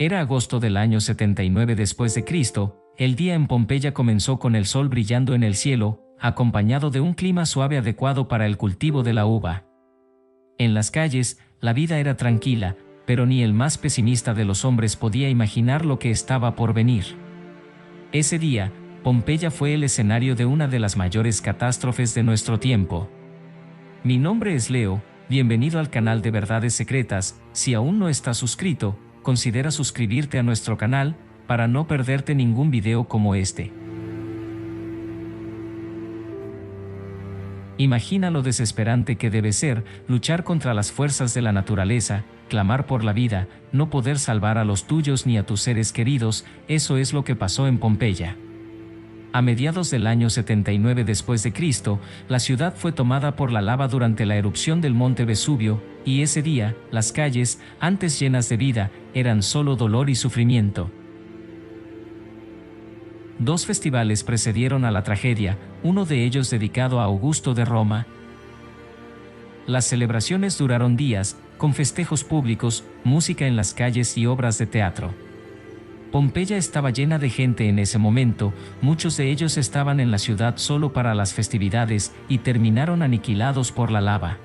Era agosto del año 79 después de Cristo. El día en Pompeya comenzó con el sol brillando en el cielo, acompañado de un clima suave adecuado para el cultivo de la uva. En las calles, la vida era tranquila, pero ni el más pesimista de los hombres podía imaginar lo que estaba por venir. Ese día, Pompeya fue el escenario de una de las mayores catástrofes de nuestro tiempo. Mi nombre es Leo, bienvenido al canal de Verdades Secretas. Si aún no estás suscrito, considera suscribirte a nuestro canal, para no perderte ningún video como este. Imagina lo desesperante que debe ser luchar contra las fuerzas de la naturaleza, clamar por la vida, no poder salvar a los tuyos ni a tus seres queridos. Eso es lo que pasó en Pompeya. A mediados del año 79 después de Cristo, la ciudad fue tomada por la lava durante la erupción del monte Vesubio, y ese día, las calles, antes llenas de vida, eran solo dolor y sufrimiento. Dos festivales precedieron a la tragedia, uno de ellos dedicado a Augusto de Roma. Las celebraciones duraron días, con festejos públicos, música en las calles y obras de teatro. Pompeya estaba llena de gente en ese momento, muchos de ellos estaban en la ciudad solo para las festividades y terminaron aniquilados por la lava.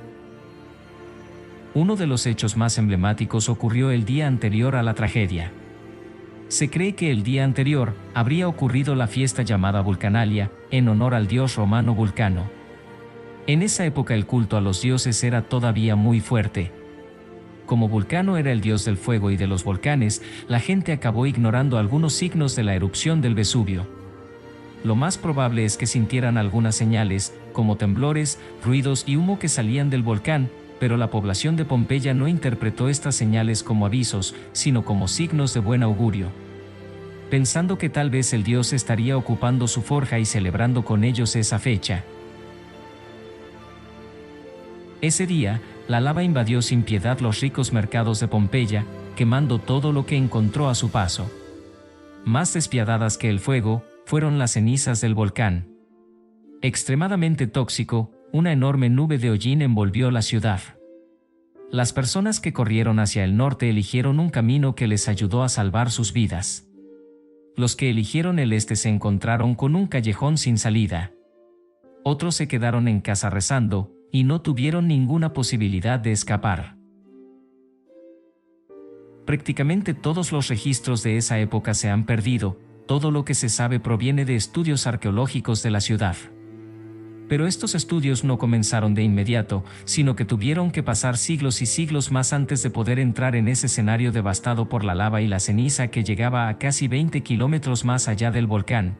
Uno de los hechos más emblemáticos ocurrió el día anterior a la tragedia. Se cree que el día anterior habría ocurrido la fiesta llamada Vulcanalia, en honor al dios romano Vulcano. En esa época el culto a los dioses era todavía muy fuerte. Como Vulcano era el dios del fuego y de los volcanes, la gente acabó ignorando algunos signos de la erupción del Vesubio. Lo más probable es que sintieran algunas señales, como temblores, ruidos y humo que salían del volcán, pero la población de Pompeya no interpretó estas señales como avisos, sino como signos de buen augurio. Pensando que tal vez el dios estaría ocupando su forja y celebrando con ellos esa fecha. Ese día, la lava invadió sin piedad los ricos mercados de Pompeya, quemando todo lo que encontró a su paso. Más despiadadas que el fuego, fueron las cenizas del volcán. Extremadamente tóxico, una enorme nube de hollín envolvió la ciudad. Las personas que corrieron hacia el norte eligieron un camino que les ayudó a salvar sus vidas. Los que eligieron el este se encontraron con un callejón sin salida. Otros se quedaron en casa rezando, y no tuvieron ninguna posibilidad de escapar. Prácticamente todos los registros de esa época se han perdido, todo lo que se sabe proviene de estudios arqueológicos de la ciudad. Pero estos estudios no comenzaron de inmediato, sino que tuvieron que pasar siglos y siglos más antes de poder entrar en ese escenario devastado por la lava y la ceniza que llegaba a casi 20 kilómetros más allá del volcán.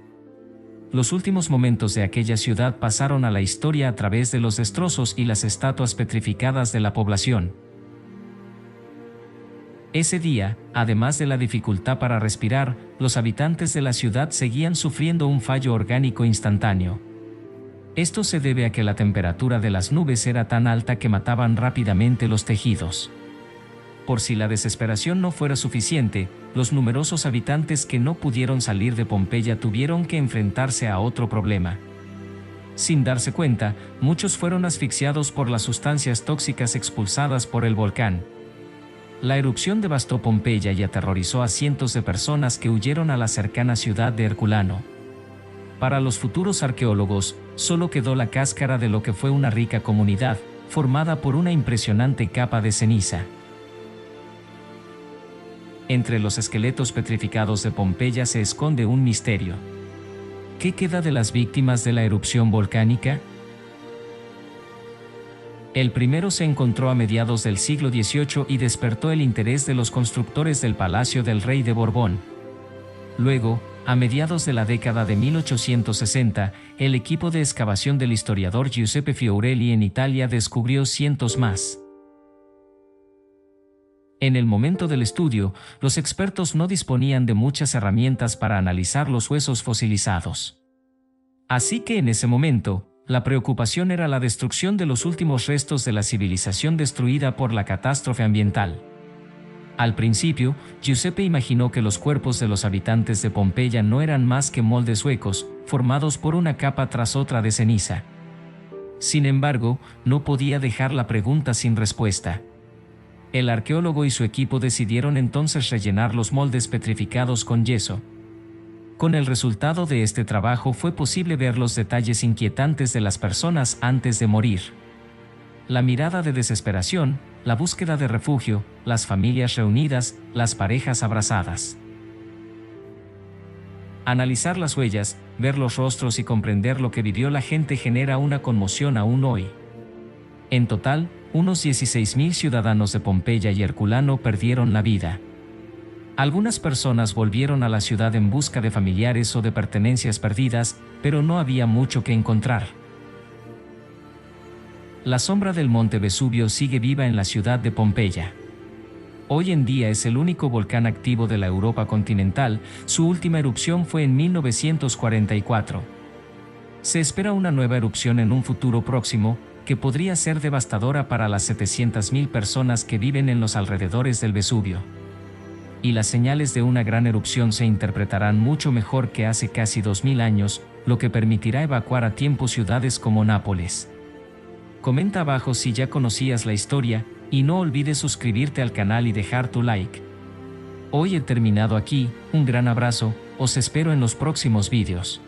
Los últimos momentos de aquella ciudad pasaron a la historia a través de los destrozos y las estatuas petrificadas de la población. Ese día, además de la dificultad para respirar, los habitantes de la ciudad seguían sufriendo un fallo orgánico instantáneo. Esto se debe a que la temperatura de las nubes era tan alta que mataban rápidamente los tejidos. Por si la desesperación no fuera suficiente, los numerosos habitantes que no pudieron salir de Pompeya tuvieron que enfrentarse a otro problema. Sin darse cuenta, muchos fueron asfixiados por las sustancias tóxicas expulsadas por el volcán. La erupción devastó Pompeya y aterrorizó a cientos de personas que huyeron a la cercana ciudad de Herculano. Para los futuros arqueólogos, solo quedó la cáscara de lo que fue una rica comunidad, formada por una impresionante capa de ceniza. Entre los esqueletos petrificados de Pompeya se esconde un misterio. ¿Qué queda de las víctimas de la erupción volcánica? El primero se encontró a mediados del siglo XVIII y despertó el interés de los constructores del Palacio del Rey de Borbón. Luego, a mediados de la década de 1860, el equipo de excavación del historiador Giuseppe Fiorelli en Italia descubrió cientos más. En el momento del estudio, los expertos no disponían de muchas herramientas para analizar los huesos fosilizados. Así que en ese momento, la preocupación era la destrucción de los últimos restos de la civilización destruida por la catástrofe ambiental. Al principio, Giuseppe imaginó que los cuerpos de los habitantes de Pompeya no eran más que moldes huecos, formados por una capa tras otra de ceniza. Sin embargo, no podía dejar la pregunta sin respuesta. El arqueólogo y su equipo decidieron entonces rellenar los moldes petrificados con yeso. Con el resultado de este trabajo fue posible ver los detalles inquietantes de las personas antes de morir. La mirada de desesperación, la búsqueda de refugio, las familias reunidas, las parejas abrazadas. Analizar las huellas, ver los rostros y comprender lo que vivió la gente genera una conmoción aún hoy. En total, unos 16.000 ciudadanos de Pompeya y Herculano perdieron la vida. Algunas personas volvieron a la ciudad en busca de familiares o de pertenencias perdidas, pero no había mucho que encontrar. La sombra del monte Vesubio sigue viva en la ciudad de Pompeya. Hoy en día es el único volcán activo de la Europa continental, su última erupción fue en 1944. Se espera una nueva erupción en un futuro próximo, que podría ser devastadora para las 700.000 personas que viven en los alrededores del Vesubio. Y las señales de una gran erupción se interpretarán mucho mejor que hace casi 2000 años, lo que permitirá evacuar a tiempo ciudades como Nápoles. Comenta abajo si ya conocías la historia, y no olvides suscribirte al canal y dejar tu like. Hoy he terminado aquí, un gran abrazo, os espero en los próximos vídeos.